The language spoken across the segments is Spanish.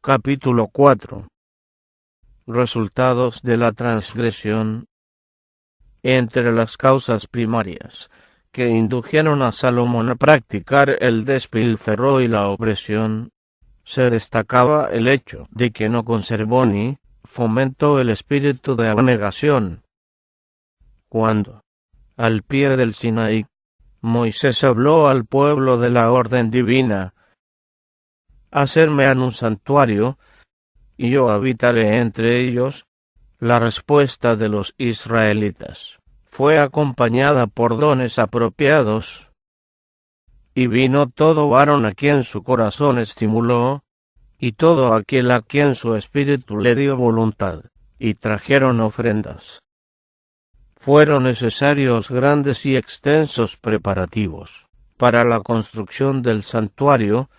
Capítulo 4. Resultados de la transgresión. Entre las causas primarias que indujeron a Salomón a practicar el despilfarro y la opresión, se destacaba el hecho de que no conservó ni fomentó el espíritu de abnegación. Cuando, al pie del Sinaí, Moisés habló al pueblo de la orden divina: «Hacerme en un santuario, y yo habitaré entre ellos», la respuesta de los israelitas fue acompañada por dones apropiados. «Y vino todo varón a quien su corazón estimuló, y todo aquel a quien su espíritu le dio voluntad, y trajeron ofrendas». Fueron necesarios grandes y extensos preparativos para la construcción del santuario.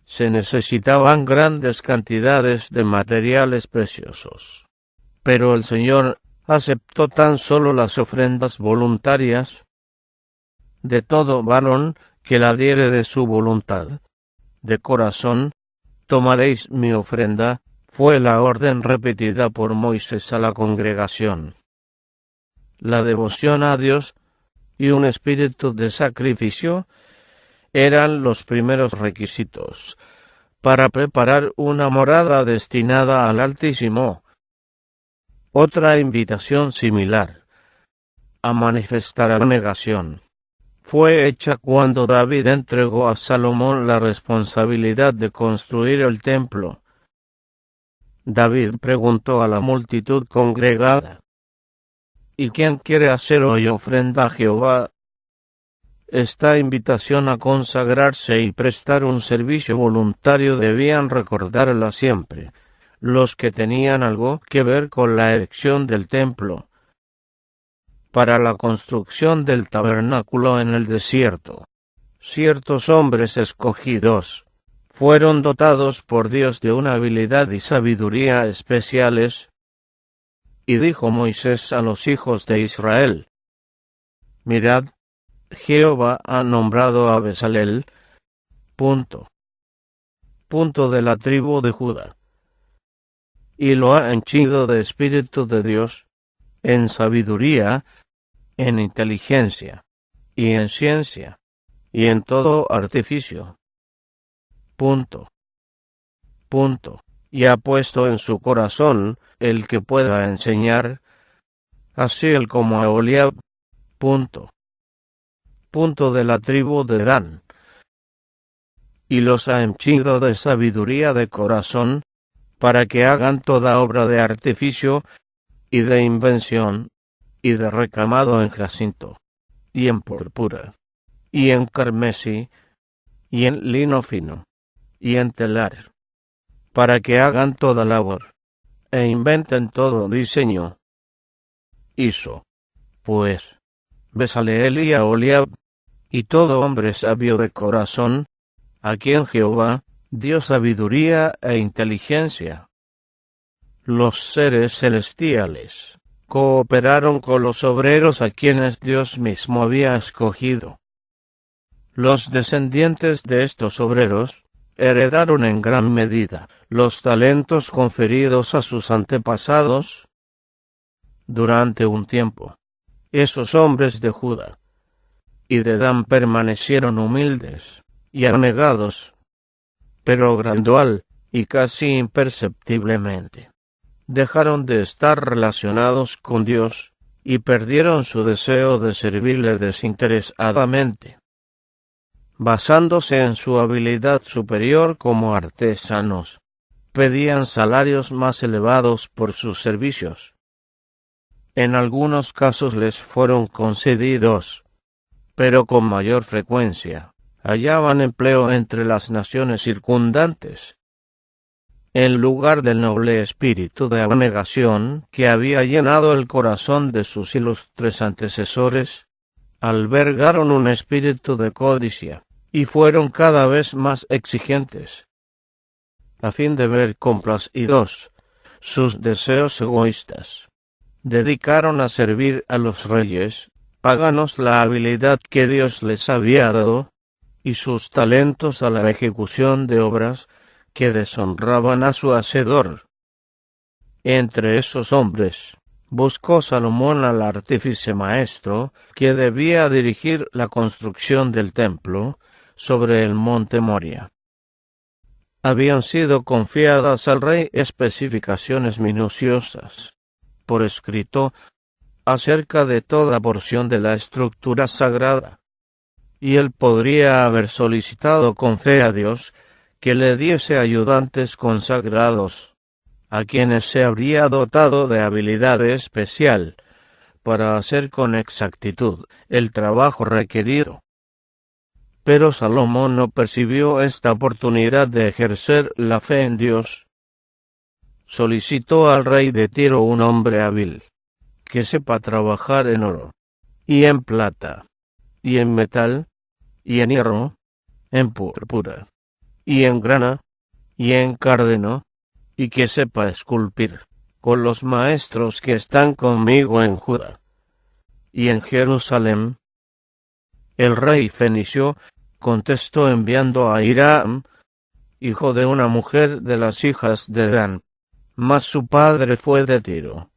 Se necesitaban grandes cantidades de materiales preciosos, pero el Señor aceptó tan solo las ofrendas voluntarias. «De todo varón que la diere de su voluntad, de corazón, tomaréis mi ofrenda», fue la orden repetida por Moisés a la congregación. La devoción a Dios y un espíritu de sacrificio eran los primeros requisitos para preparar una morada destinada al Altísimo. Otra invitación similar a manifestar abnegación fue hecha cuando David entregó a Salomón la responsabilidad de construir el templo. David preguntó a la multitud congregada: «¿Y quién quiere hacer hoy ofrenda a Jehová?». Esta invitación a consagrarse y prestar un servicio voluntario debían recordarla siempre los que tenían algo que ver con la erección del templo. Para la construcción del tabernáculo en el desierto, ciertos hombres escogidos fueron dotados por Dios de una habilidad y sabiduría especiales. Y dijo Moisés a los hijos de Israel: «Mirad, Jehová ha nombrado a Bezalel, de la tribu de Judá, y lo ha henchido de espíritu de Dios, en sabiduría, en inteligencia, y en ciencia, y en todo artificio. Y ha puesto en su corazón el que pueda enseñar, así él como a Oholiab, de la tribu de Dan, y los ha henchido de sabiduría de corazón, para que hagan toda obra de artificio, y de invención, y de recamado en jacinto, y en púrpura, y en carmesí, y en lino fino, y en telar, para que hagan toda labor, e inventen todo diseño». Hizo, pues, Bezaleel y Oholiab, y todo hombre sabio de corazón, a quien Jehová dio sabiduría e inteligencia. Los seres celestiales cooperaron con los obreros a quienes Dios mismo había escogido. Los descendientes de estos obreros heredaron en gran medida los talentos conferidos a sus antepasados. Durante un tiempo, esos hombres de Judá y de Dan permanecieron humildes y abnegados, pero gradual y casi imperceptiblemente dejaron de estar relacionados con Dios y perdieron su deseo de servirle desinteresadamente. Basándose en su habilidad superior como artesanos, pedían salarios más elevados por sus servicios. En algunos casos les fueron concedidos, pero con mayor frecuencia hallaban empleo entre las naciones circundantes. En lugar del noble espíritu de abnegación que había llenado el corazón de sus ilustres antecesores, albergaron un espíritu de codicia, y fueron cada vez más exigentes. A fin de ver complacidos sus deseos egoístas, dedicaron a servir a los reyes paganos la habilidad que Dios les había dado, y sus talentos a la ejecución de obras que deshonraban a su hacedor. Entre esos hombres, buscó Salomón al artífice maestro, que debía dirigir la construcción del templo sobre el monte Moria. Habían sido confiadas al rey especificaciones minuciosas, por escrito, acerca de toda porción de la estructura sagrada, y él podría haber solicitado con fe a Dios que le diese ayudantes consagrados, a quienes se habría dotado de habilidad especial para hacer con exactitud el trabajo requerido. Pero Salomón no percibió esta oportunidad de ejercer la fe en Dios. Solicitó al rey de Tiro un hombre hábil, que sepa trabajar en oro, y en plata, y en metal, y en hierro, en púrpura, y en grana, y en cárdeno, y que sepa esculpir, con los maestros que están conmigo en Judá y en Jerusalén. El rey fenicio contestó enviando a Hiram, hijo de una mujer de las hijas de Dan, mas su padre fue de Tiro.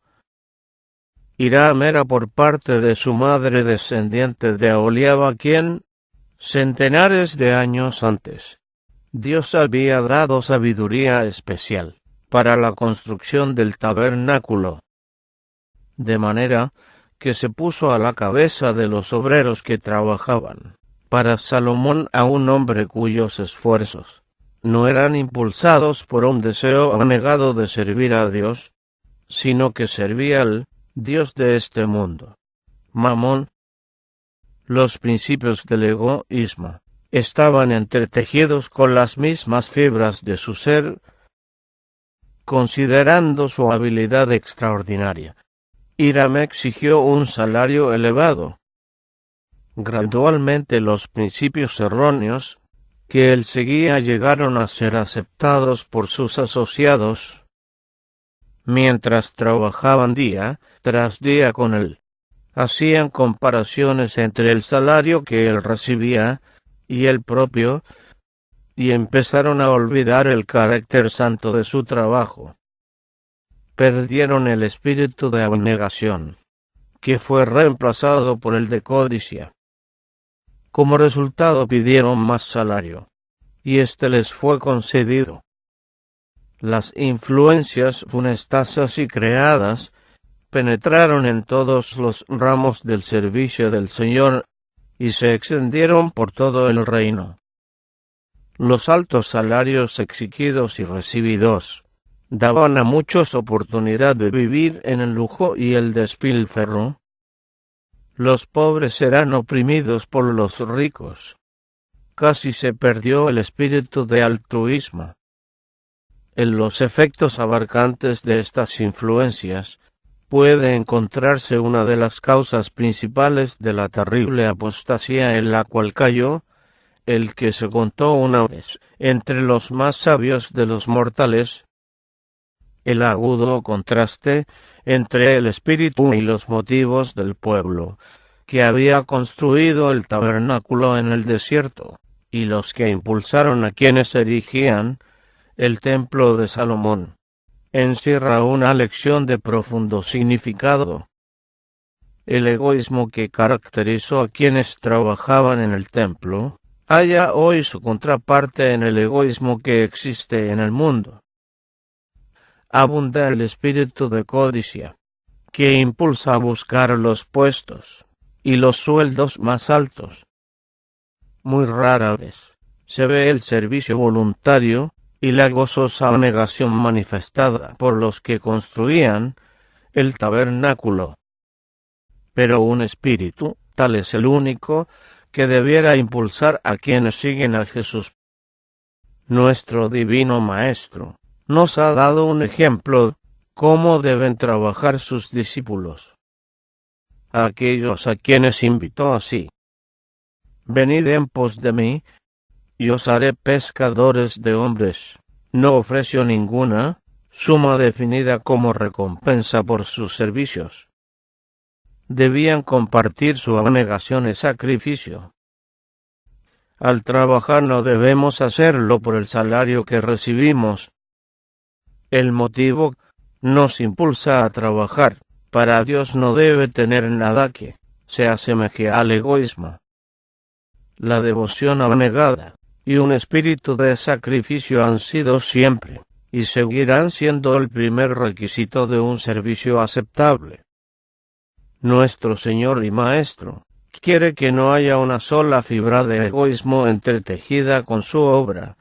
Hiram era por parte de su madre descendiente de Aholiaba, quien, centenares de años antes, Dios había dado sabiduría especial para la construcción del tabernáculo, de manera que se puso a la cabeza de los obreros que trabajaban para Salomón a un hombre cuyos esfuerzos no eran impulsados por un deseo abnegado de servir a Dios, sino que servía al Dios de este mundo, Mamón. Los principios del egoísmo estaban entretejidos con las mismas fibras de su ser. Considerando su habilidad extraordinaria, Hiram exigió un salario elevado. Gradualmente los principios erróneos que él seguía llegaron a ser aceptados por sus asociados, mientras trabajaban día tras día con él. Hacían comparaciones entre el salario que él recibía y el propio, y empezaron a olvidar el carácter santo de su trabajo. Perdieron el espíritu de abnegación, que fue reemplazado por el de codicia. Como resultado pidieron más salario, y éste les fue concedido. Las influencias funestas así creadas penetraron en todos los ramos del servicio del Señor y se extendieron por todo el reino. Los altos salarios exigidos y recibidos daban a muchos oportunidad de vivir en el lujo y el despilfarro. Los pobres eran oprimidos por los ricos. Casi se perdió el espíritu de altruismo. En los efectos abarcantes de estas influencias puede encontrarse una de las causas principales de la terrible apostasía en la cual cayó el que se contó una vez entre los más sabios de los mortales, el agudo contraste entre el espíritu y los motivos del pueblo que había construido el tabernáculo en el desierto, y los que impulsaron a quienes erigían el templo de Salomón, encierra una lección de profundo significado. El egoísmo que caracterizó a quienes trabajaban en el templo halla hoy su contraparte en el egoísmo que existe en el mundo. Abunda el espíritu de codicia, que impulsa a buscar los puestos y los sueldos más altos. Muy rara vez se ve el servicio voluntario y la gozosa abnegación manifestada por los que construían el tabernáculo. Pero un espíritu, tal es el único, que debiera impulsar a quienes siguen a Jesús. Nuestro divino Maestro nos ha dado un ejemplo de cómo deben trabajar sus discípulos. A aquellos a quienes invitó así: venid en pos de mí, y os haré pescadores de hombres. No ofreció ninguna suma definida como recompensa por sus servicios. Debían compartir su abnegación y sacrificio. Al trabajar no debemos hacerlo por el salario que recibimos. El motivo nos impulsa a trabajar para Dios no debe tener nada que se asemeje al egoísmo. La devoción abnegada y un espíritu de sacrificio han sido siempre y seguirán siendo el primer requisito de un servicio aceptable. Nuestro Señor y Maestro quiere que no haya una sola fibra de egoísmo entretejida con su obra.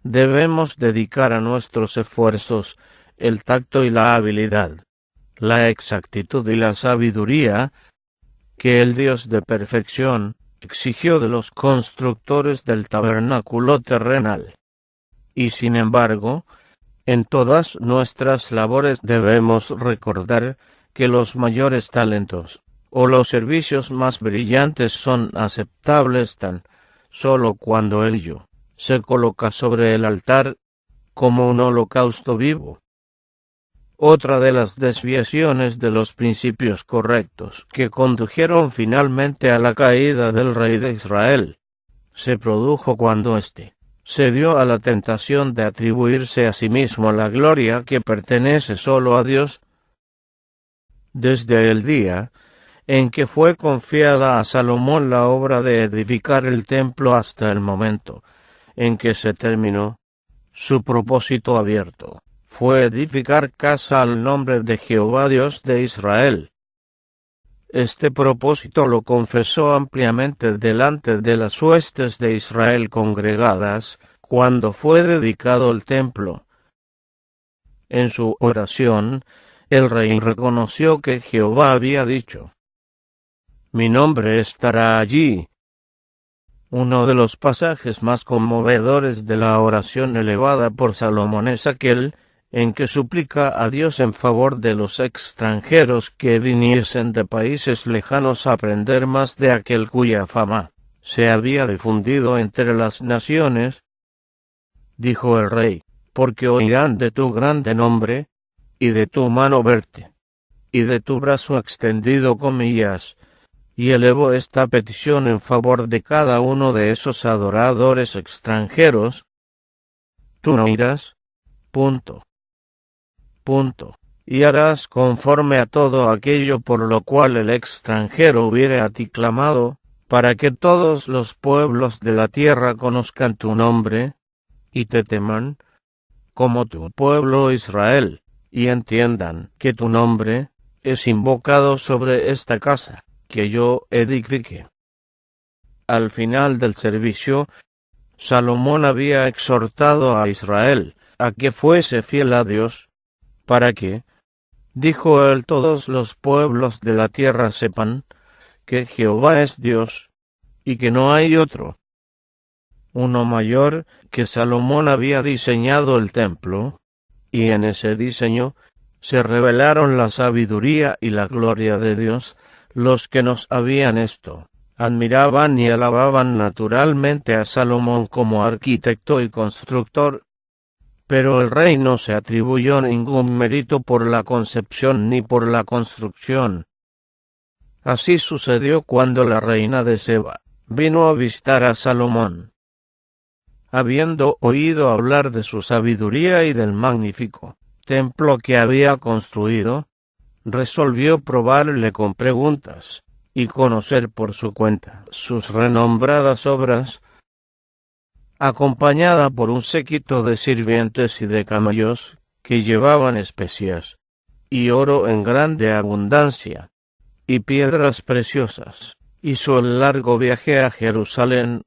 Debemos dedicar a nuestros esfuerzos el tacto y la habilidad, la exactitud y la sabiduría que el Dios de perfección exigió de los constructores del tabernáculo terrenal. Y sin embargo, en todas nuestras labores debemos recordar que los mayores talentos o los servicios más brillantes son aceptables tan solo cuando ello se coloca sobre el altar como un holocausto vivo. Otra de las desviaciones de los principios correctos que condujeron finalmente a la caída del rey de Israel se produjo cuando éste se dio a la tentación de atribuirse a sí mismo la gloria que pertenece solo a Dios. Desde el día en que fue confiada a Salomón la obra de edificar el templo hasta el momento en que se terminó, su propósito abierto fue edificar casa al nombre de Jehová Dios de Israel. Este propósito lo confesó ampliamente delante de las huestes de Israel congregadas, cuando fue dedicado el templo. En su oración, el rey reconoció que Jehová había dicho: «Mi nombre estará allí». Uno de los pasajes más conmovedores de la oración elevada por Salomón es aquel en que suplica a Dios en favor de los extranjeros que viniesen de países lejanos a aprender más de aquel cuya fama se había difundido entre las naciones. Dijo el rey: «Porque oirán de tu grande nombre, y de tu mano verte, y de tu brazo extendido comillas». Y elevo esta petición en favor de cada uno de esos adoradores extranjeros. Tú no irás. Y harás conforme a todo aquello por lo cual el extranjero hubiere a ti clamado, para que todos los pueblos de la tierra conozcan tu nombre, y te teman, como tu pueblo Israel, y entiendan que tu nombre es invocado sobre esta casa que yo edifique. Al final del servicio, Salomón había exhortado a Israel a que fuese fiel a Dios, para que, dijo él, todos los pueblos de la tierra sepan que Jehová es Dios, y que no hay otro. Uno mayor que Salomón había diseñado el templo, y en ese diseño se revelaron la sabiduría y la gloria de Dios. Los que nos habían esto admiraban y alababan naturalmente a Salomón como arquitecto y constructor, pero el rey no se atribuyó ningún mérito por la concepción ni por la construcción. Así sucedió cuando la reina de Seba vino a visitar a Salomón. Habiendo oído hablar de su sabiduría y del magnífico templo que había construido, resolvió probarle con preguntas y conocer por su cuenta sus renombradas obras. Acompañada por un séquito de sirvientes y de camellos que llevaban especias y oro en grande abundancia y piedras preciosas, hizo el largo viaje a Jerusalén.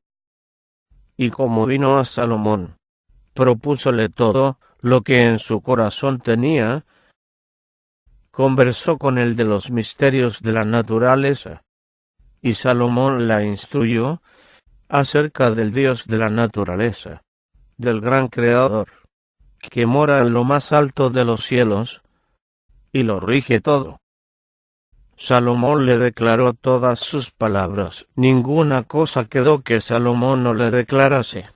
Y como vino a Salomón, propúsole todo lo que en su corazón tenía. Conversó con él de los misterios de la naturaleza, y Salomón la instruyó acerca del Dios de la naturaleza, del gran Creador, que mora en lo más alto de los cielos, y lo rige todo. Salomón le declaró todas sus palabras, ninguna cosa quedó que Salomón no le declarase.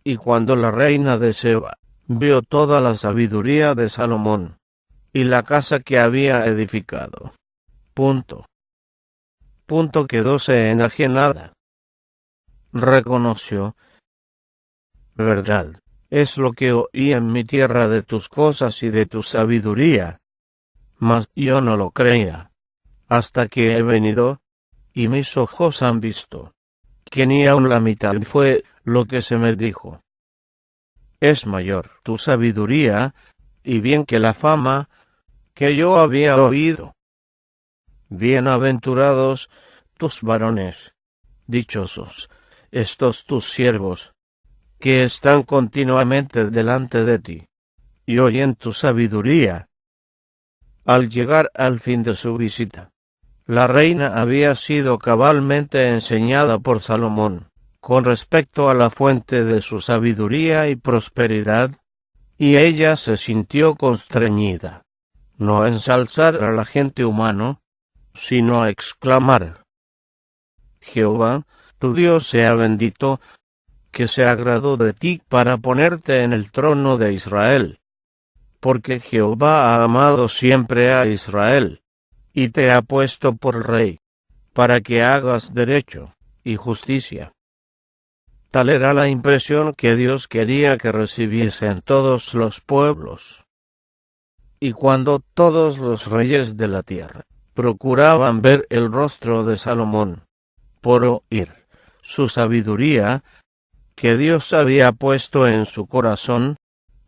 Y cuando la reina de Seba vio toda la sabiduría de Salomón, y la casa que había edificado, quedóse enajenada. reconoció: verdad es lo que oí en mi tierra de tus cosas y de tu sabiduría. Mas yo no lo creía, hasta que he venido, y mis ojos han visto, que ni aun la mitad fue lo que se me dijo. Es mayor tu sabiduría, y bien que la fama que yo había oído. Bienaventurados tus varones, dichosos estos tus siervos, que están continuamente delante de ti, y oyen tu sabiduría. Al llegar al fin de su visita, la reina había sido cabalmente enseñada por Salomón con respecto a la fuente de su sabiduría y prosperidad, y ella se sintió constreñida, no a ensalzar al agente humano, sino a exclamar: Jehová, tu Dios sea bendito, que se agradó de ti para ponerte en el trono de Israel. Porque Jehová ha amado siempre a Israel, y te ha puesto por rey, para que hagas derecho y justicia. Tal era la impresión que Dios quería que recibiesen todos los pueblos. Y cuando todos los reyes de la tierra procuraban ver el rostro de Salomón, por oír su sabiduría que Dios había puesto en su corazón,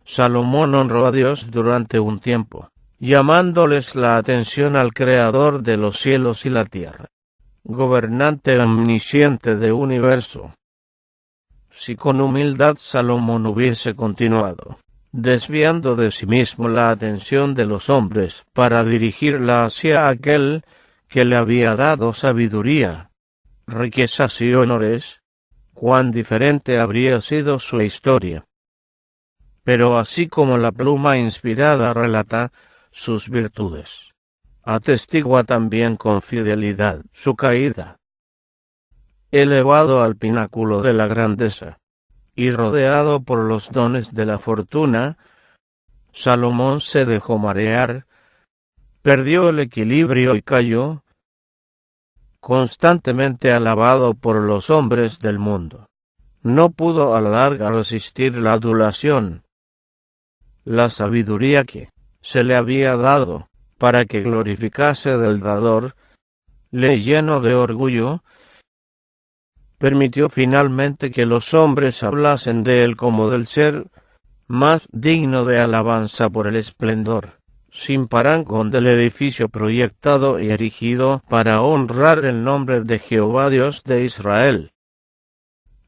Salomón honró a Dios durante un tiempo, llamándoles la atención al Creador de los cielos y la tierra, gobernante omnisciente del universo. Si con humildad Salomón hubiese continuado, desviando de sí mismo la atención de los hombres para dirigirla hacia aquel que le había dado sabiduría, riquezas y honores, cuán diferente habría sido su historia. Pero así como la pluma inspirada relata sus virtudes, atestigua también con fidelidad su caída. Elevado al pináculo de la grandeza, y rodeado por los dones de la fortuna, Salomón se dejó marear, perdió el equilibrio y cayó, constantemente alabado por los hombres del mundo. No pudo a la larga resistir la adulación. La sabiduría que se le había dado para que glorificase del dador, le llenó de orgullo, permitió finalmente que los hombres hablasen de él como del ser más digno de alabanza por el esplendor sin parangón del edificio proyectado y erigido para honrar el nombre de Jehová Dios de Israel.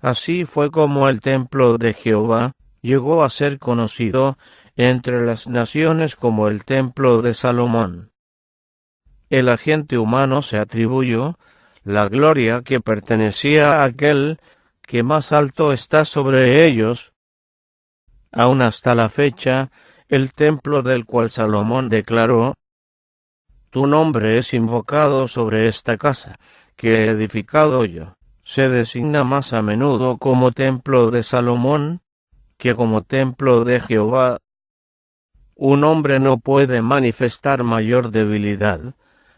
Así fue como el templo de Jehová llegó a ser conocido entre las naciones como el templo de Salomón. El agente humano se atribuyó la gloria que pertenecía a aquel que más alto está sobre ellos. Aún hasta la fecha, el templo del cual Salomón declaró: tu nombre es invocado sobre esta casa, que he edificado yo, se designa más a menudo como templo de Salomón, que como templo de Jehová. Un hombre no puede manifestar mayor debilidad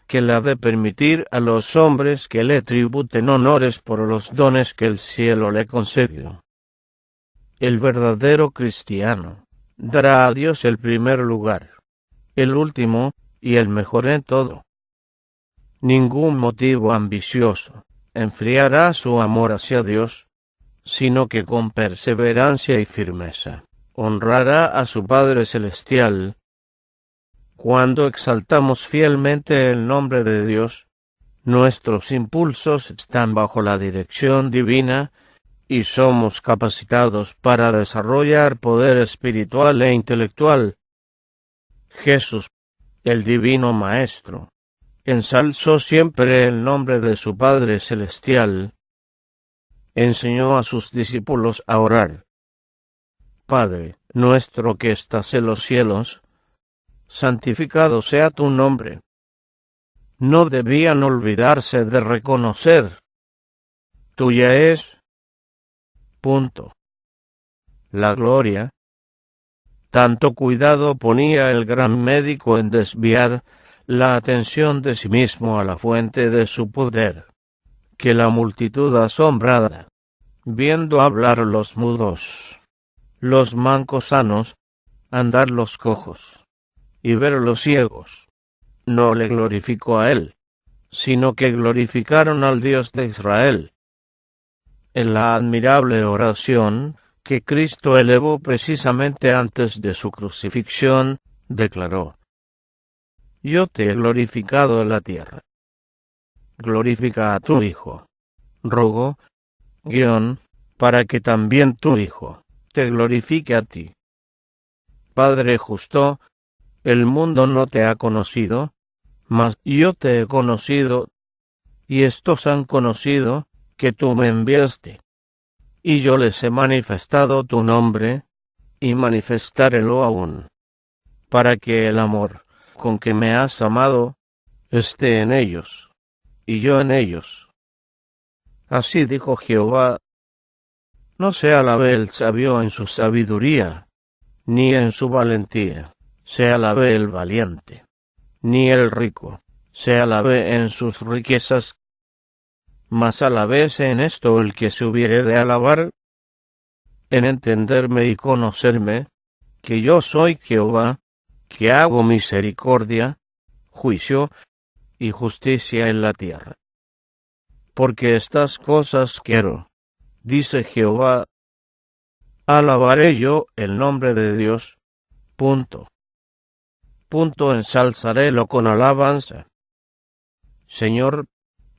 que la de permitir a los hombres que le tributen honores por los dones que el cielo le concedió. El verdadero cristiano dará a Dios el primer lugar, el último y el mejor en todo. Ningún motivo ambicioso enfriará su amor hacia Dios, sino que con perseverancia y firmeza honrará a su Padre Celestial. Cuando exaltamos fielmente el nombre de Dios, nuestros impulsos están bajo la dirección divina y somos capacitados para desarrollar poder espiritual e intelectual. Jesús, el Divino Maestro, ensalzó siempre el nombre de su Padre Celestial. Enseñó a sus discípulos a orar: Padre nuestro que estás en los cielos, santificado sea tu nombre. No debían olvidarse de reconocer: tuya es la gloria. Tanto cuidado ponía el gran médico en desviar la atención de sí mismo a la fuente de su poder, que la multitud asombrada viendo hablar los mudos, los mancos sanos, andar los cojos, y ver los ciegos. No le glorificó a él, sino que glorificaron al Dios de Israel. En la admirable oración que Cristo elevó precisamente antes de su crucifixión, declaró: Yo te he glorificado en la tierra. Glorifica a tu Hijo. Rogo, para que también tu Hijo te glorifique a ti. Padre justo, el mundo no te ha conocido, mas yo te he conocido, y estos han conocido que tú me enviaste. Y yo les he manifestado tu nombre, y manifestárélo aún, para que el amor con que me has amado esté en ellos, y yo en ellos. Así dijo Jehová: No se alabe el sabio en su sabiduría, ni en su valentía se alabe el valiente, ni el rico se alabe en sus riquezas, mas alabése en esto el que se hubiere de alabar, en entenderme y conocerme, que yo soy Jehová, que hago misericordia, juicio y justicia en la tierra. Porque estas cosas quiero, dice Jehová, alabaré yo el nombre de Dios. Ensalzarélo con alabanza. Señor,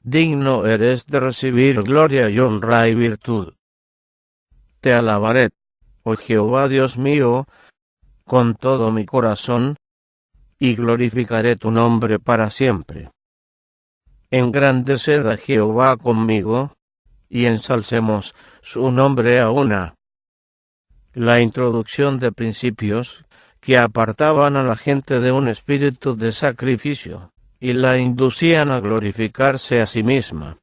digno eres de recibir gloria y honra y virtud. Te alabaré, oh Jehová Dios mío, con todo mi corazón, y glorificaré tu nombre para siempre. Engrandeced a Jehová conmigo, y ensalcemos su nombre a una. La introducción de principios que apartaban a la gente de un espíritu de sacrificio, y la inducían a glorificarse a sí misma,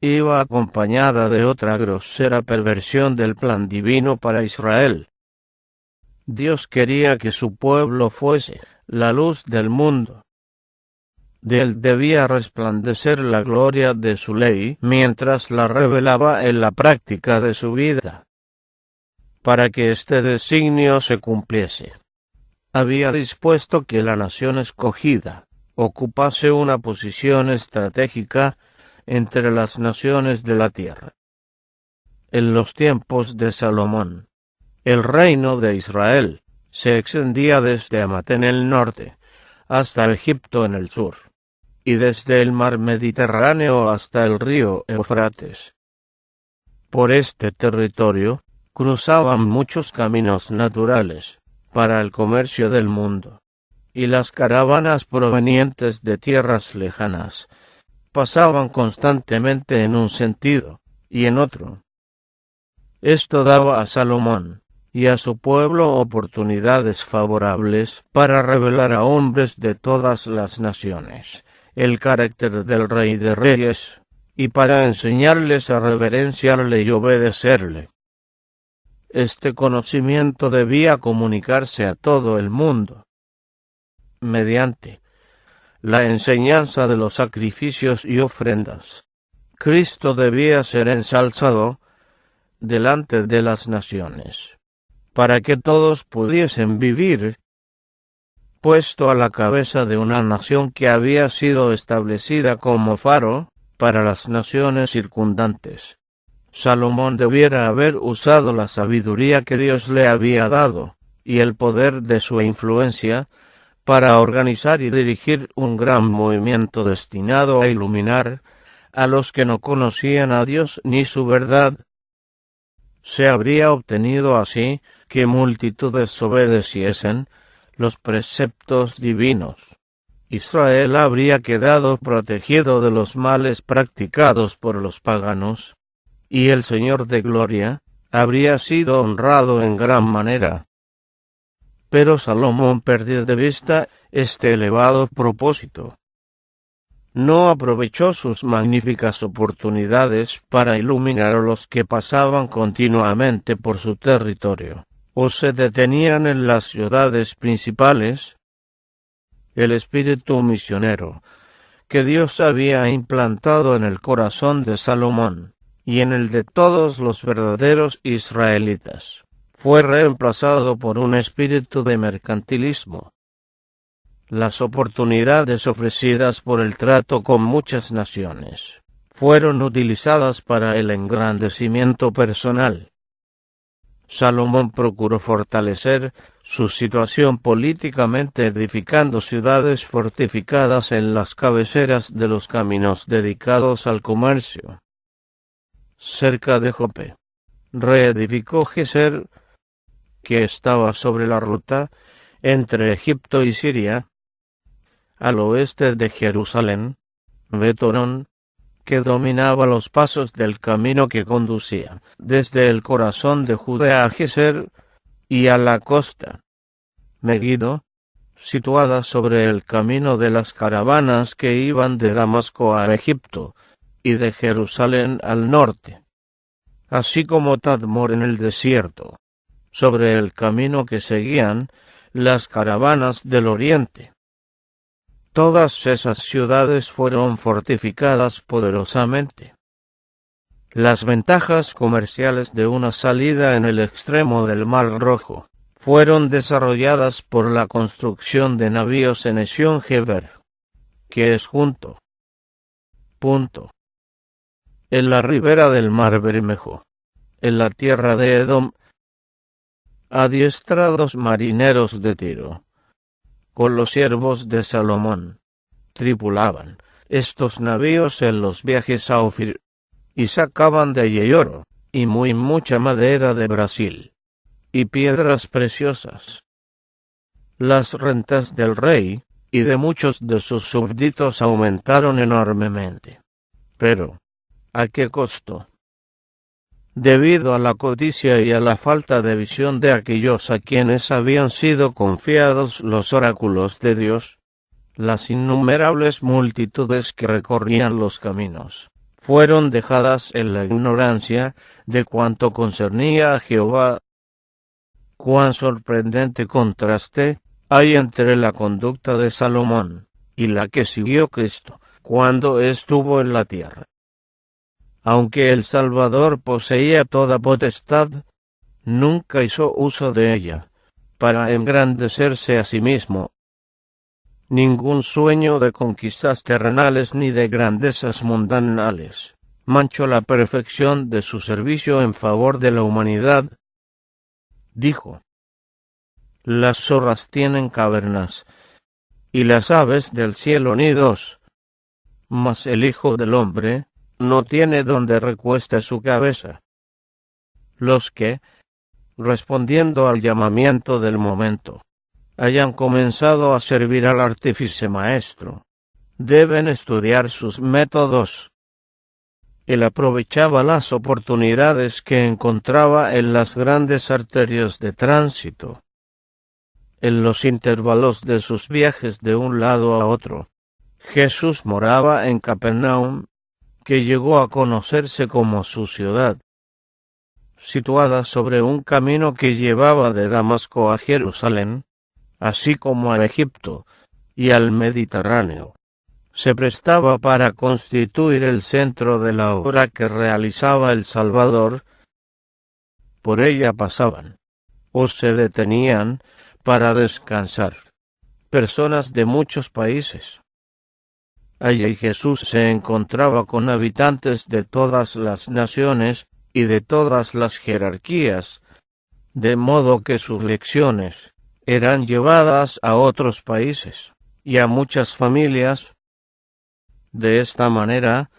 iba acompañada de otra grosera perversión del plan divino para Israel. Dios quería que su pueblo fuese la luz del mundo. De él debía resplandecer la gloria de su ley mientras la revelaba en la práctica de su vida. Para que este designio se cumpliese, había dispuesto que la nación escogida ocupase una posición estratégica entre las naciones de la tierra. En los tiempos de Salomón, el reino de Israel se extendía desde Hamat en el norte hasta Egipto en el sur, y desde el mar Mediterráneo hasta el río Éufrates. Por este territorio cruzaban muchos caminos naturales para el comercio del mundo, y las caravanas provenientes de tierras lejanas pasaban constantemente en un sentido y en otro. Esto daba a Salomón y a su pueblo oportunidades favorables para revelar a hombres de todas las naciones el carácter del Rey de Reyes, y para enseñarles a reverenciarle y obedecerle. Este conocimiento debía comunicarse a todo el mundo mediante la enseñanza de los sacrificios y ofrendas. Cristo debía ser ensalzado delante de las naciones, para que todos pudiesen vivir, puesto a la cabeza de una nación que había sido establecida como faro para las naciones circundantes. Salomón debiera haber usado la sabiduría que Dios le había dado, y el poder de su influencia, para organizar y dirigir un gran movimiento destinado a iluminar a los que no conocían a Dios ni su verdad. Se habría obtenido así que multitudes obedeciesen los preceptos divinos. Israel habría quedado protegido de los males practicados por los paganos, y el Señor de Gloria habría sido honrado en gran manera. Pero Salomón perdió de vista este elevado propósito. No aprovechó sus magníficas oportunidades para iluminar a los que pasaban continuamente por su territorio, o se detenían en las ciudades principales. El espíritu misionero que Dios había implantado en el corazón de Salomón y en el de todos los verdaderos israelitas, fue reemplazado por un espíritu de mercantilismo. Las oportunidades ofrecidas por el trato con muchas naciones fueron utilizadas para el engrandecimiento personal. Salomón procuró fortalecer su situación políticamente edificando ciudades fortificadas en las cabeceras de los caminos dedicados al comercio. Cerca de Jope, reedificó Geser, que estaba sobre la ruta entre Egipto y Siria. Al oeste de Jerusalén, Betorón, que dominaba los pasos del camino que conducía desde el corazón de Judea a Geser y a la costa. Megiddo, situada sobre el camino de las caravanas que iban de Damasco a Egipto y de Jerusalén al norte, así como Tadmor en el desierto, sobre el camino que seguían las caravanas del oriente. Todas esas ciudades fueron fortificadas poderosamente. Las ventajas comerciales de una salida en el extremo del Mar Rojo fueron desarrolladas por la construcción de navíos en Esión Geber, que es junto. En la ribera del Mar Bermejo, en la tierra de Edom, adiestrados marineros de Tiro, con los siervos de Salomón, tripulaban estos navíos en los viajes a Ofir, y sacaban de allí oro, y mucha madera de Brasil, y piedras preciosas. Las rentas del rey, y de muchos de sus súbditos aumentaron enormemente. Pero, ¿a qué costo? Debido a la codicia y a la falta de visión de aquellos a quienes habían sido confiados los oráculos de Dios, las innumerables multitudes que recorrían los caminos fueron dejadas en la ignorancia de cuanto concernía a Jehová. Cuán sorprendente contraste hay entre la conducta de Salomón y la que siguió Cristo cuando estuvo en la tierra. Aunque el Salvador poseía toda potestad, nunca hizo uso de ella para engrandecerse a sí mismo. Ningún sueño de conquistas terrenales ni de grandezas mundanales manchó la perfección de su servicio en favor de la humanidad. Dijo: las zorras tienen cavernas, y las aves del cielo nidos, mas el Hijo del Hombre no tiene donde recueste su cabeza. Los que, respondiendo al llamamiento del momento, hayan comenzado a servir al artífice maestro, deben estudiar sus métodos. Él aprovechaba las oportunidades que encontraba en las grandes arterias de tránsito. En los intervalos de sus viajes de un lado a otro, Jesús moraba en Capernaum, que llegó a conocerse como su ciudad, situada sobre un camino que llevaba de Damasco a Jerusalén, así como a Egipto y al Mediterráneo. Se prestaba para constituir el centro de la obra que realizaba el Salvador. Por ella pasaban, o se detenían para descansar, personas de muchos países. Allí Jesús se encontraba con habitantes de todas las naciones y de todas las jerarquías, de modo que sus lecciones eran llevadas a otros países y a muchas familias. De esta manera,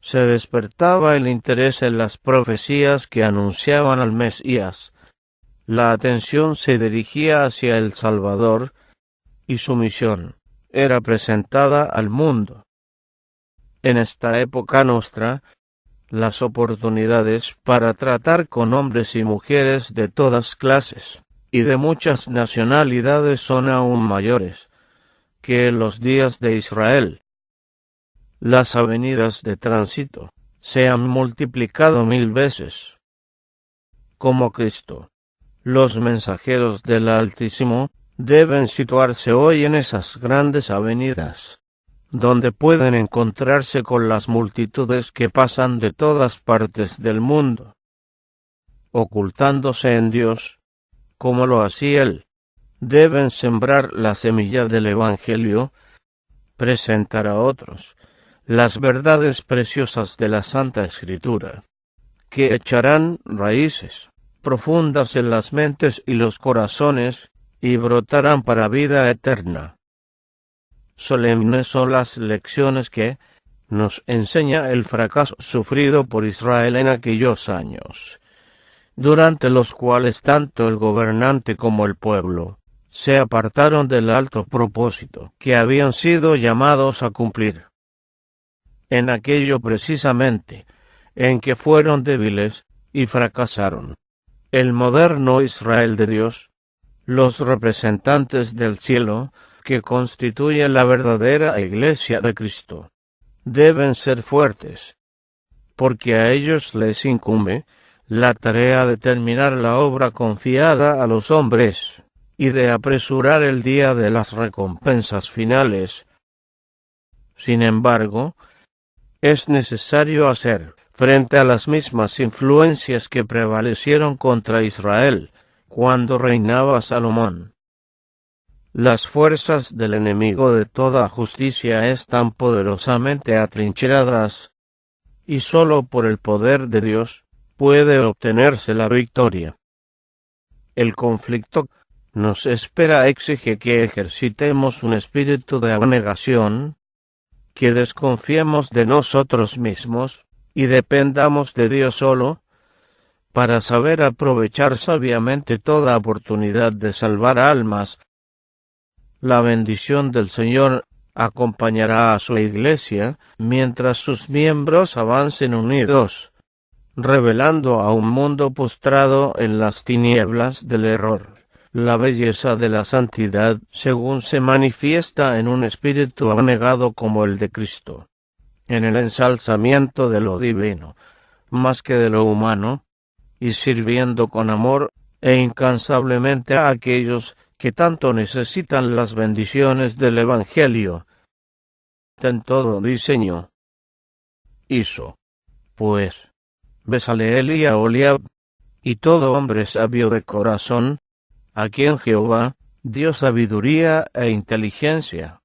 se despertaba el interés en las profecías que anunciaban al Mesías. La atención se dirigía hacia el Salvador, y su misión era presentada al mundo. En esta época nuestra, las oportunidades para tratar con hombres y mujeres de todas clases y de muchas nacionalidades son aún mayores que en los días de Israel. Las avenidas de tránsito se han multiplicado 1000 veces. Como Cristo, los mensajeros del Altísimo deben situarse hoy en esas grandes avenidas, donde pueden encontrarse con las multitudes que pasan de todas partes del mundo, ocultándose en Dios, como lo hacía Él. Deben sembrar la semilla del Evangelio, presentar a otros las verdades preciosas de la Santa Escritura, que echarán raíces profundas en las mentes y los corazones, y brotarán para vida eterna. Solemnes son las lecciones que nos enseña el fracaso sufrido por Israel en aquellos años, durante los cuales tanto el gobernante como el pueblo se apartaron del alto propósito que habían sido llamados a cumplir. En aquello precisamente en que fueron débiles y fracasaron, el moderno Israel de Dios, los representantes del cielo, que constituyen la verdadera Iglesia de Cristo, deben ser fuertes, porque a ellos les incumbe la tarea de terminar la obra confiada a los hombres y de apresurar el día de las recompensas finales. Sin embargo, es necesario hacer frente a las mismas influencias que prevalecieron contra Israel cuando reinaba Salomón. Las fuerzas del enemigo de toda justicia están poderosamente atrincheradas, y sólo por el poder de Dios puede obtenerse la victoria. El conflicto nos espera exige que ejercitemos un espíritu de abnegación, que desconfiemos de nosotros mismos y dependamos de Dios solo, para saber aprovechar sabiamente toda oportunidad de salvar almas. La bendición del Señor acompañará a su Iglesia mientras sus miembros avancen unidos, revelando a un mundo postrado en las tinieblas del error la belleza de la santidad según se manifiesta en un espíritu abnegado como el de Cristo, en el ensalzamiento de lo divino, más que de lo humano, y sirviendo con amor e incansablemente a aquellos que tanto necesitan las bendiciones del Evangelio. En todo diseño hizo, pues, Bezaleel y Aholiab, y todo hombre sabio de corazón, a quien Jehová dio sabiduría e inteligencia.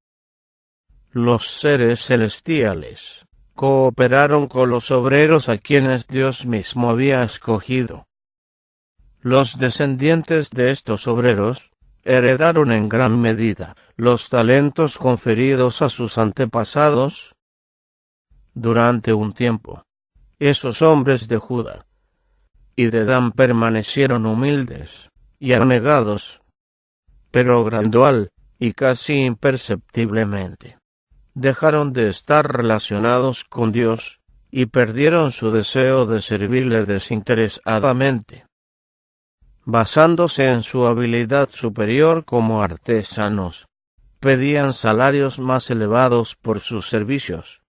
Los seres celestiales cooperaron con los obreros a quienes Dios mismo había escogido. Los descendientes de estos obreros heredaron en gran medida los talentos conferidos a sus antepasados. Durante un tiempo, esos hombres de Judá y de Dan permanecieron humildes y abnegados, pero gradual y casi imperceptiblemente dejaron de estar relacionados con Dios y perdieron su deseo de servirle desinteresadamente. Basándose en su habilidad superior como artesanos, pedían salarios más elevados por sus servicios.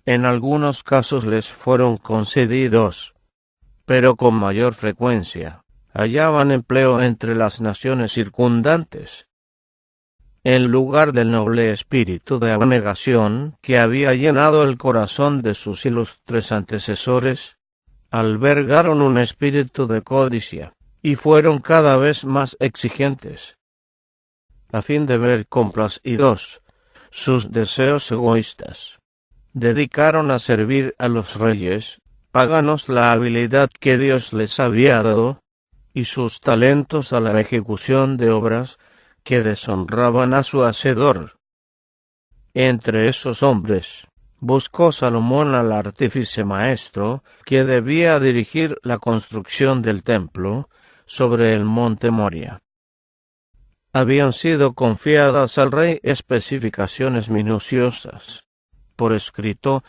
En algunos casos les fueron concedidos, pero con mayor frecuencia hallaban empleo entre las naciones circundantes. En lugar del noble espíritu de abnegación que había llenado el corazón de sus ilustres antecesores, albergaron un espíritu de codicia, y fueron cada vez más exigentes. A fin de ver complacidos sus deseos egoístas, dedicaron a servir a los reyes paganos la habilidad que Dios les había dado, y sus talentos a la ejecución de obras que deshonraban a su Hacedor. Entre esos hombres buscó Salomón al artífice maestro que debía dirigir la construcción del templo sobre el monte Moria. Habían sido confiadas al rey especificaciones minuciosas, por escrito,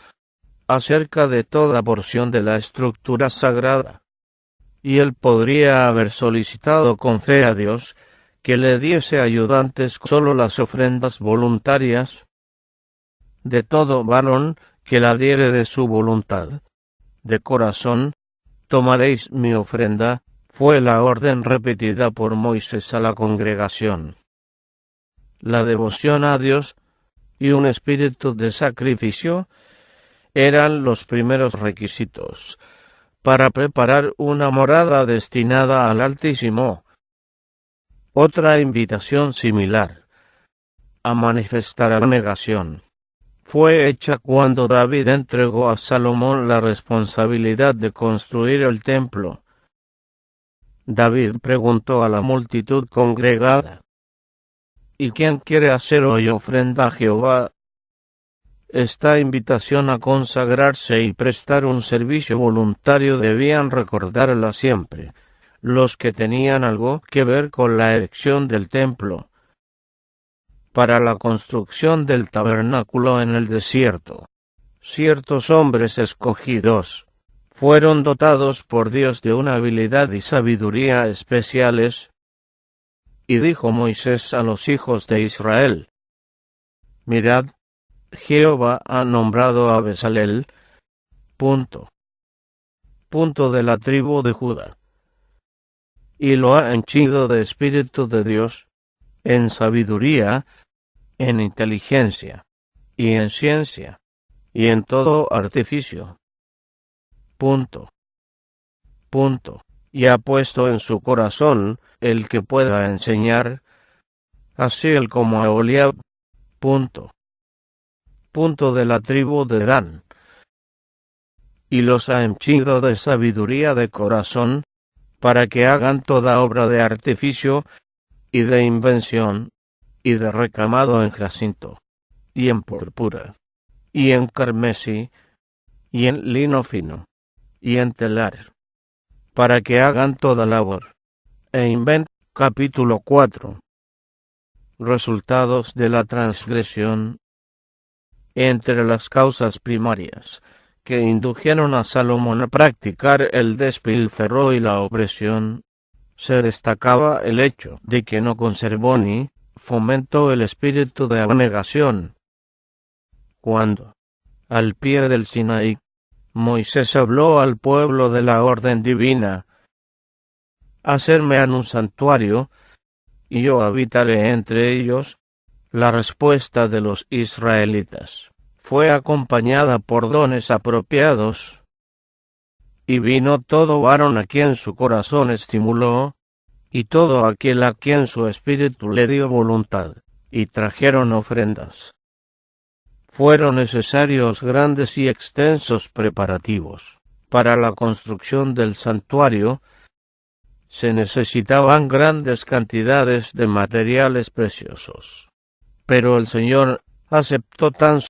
acerca de toda porción de la estructura sagrada, y él podría haber solicitado con fe a Dios que le diese ayudantes solo las ofrendas voluntarias. De todo varón que la diere de su voluntad, de corazón, tomaréis mi ofrenda, fue la orden repetida por Moisés a la congregación. La devoción a Dios y un espíritu de sacrificio eran los primeros requisitos para preparar una morada destinada al Altísimo. Otra invitación similar a manifestar abnegación fue hecha cuando David entregó a Salomón la responsabilidad de construir el templo. David preguntó a la multitud congregada: ¿y quién quiere hacer hoy ofrenda a Jehová? Esta invitación a consagrarse y prestar un servicio voluntario debían recordarla siempre los que tenían algo que ver con la erección del templo. Para la construcción del tabernáculo en el desierto, ciertos hombres escogidos fueron dotados por Dios de una habilidad y sabiduría especiales. Y dijo Moisés a los hijos de Israel: mirad, Jehová ha nombrado a Bezalel, de la tribu de Judá, y lo ha henchido de Espíritu de Dios, en sabiduría, en inteligencia, y en ciencia, y en todo artificio. Y ha puesto en su corazón el que pueda enseñar, así él como a Oliab, de la tribu de Dan, y los ha henchido de sabiduría de corazón, para que hagan toda obra de artificio, y de invención, y de recamado en jacinto, y en púrpura, y en carmesí, y en lino fino, y en telar, para que hagan toda labor. Capítulo 4. Resultados de la transgresión. Entre las causas primarias que indujeron a Salomón a practicar el despilfarro y la opresión, se destacaba el hecho de que no conservó ni fomentó el espíritu de abnegación. Cuando, al pie del Sinaí, Moisés habló al pueblo de la orden divina: hacerme un santuario, y yo habitaré entre ellos, la respuesta de los israelitas fue acompañada por dones apropiados. Y vino todo varón a quien su corazón estimuló, y todo aquel a quien su espíritu le dio voluntad, y trajeron ofrendas. Fueron necesarios grandes y extensos preparativos para la construcción del santuario. Se necesitaban grandes cantidades de materiales preciosos, pero el Señor aceptó tan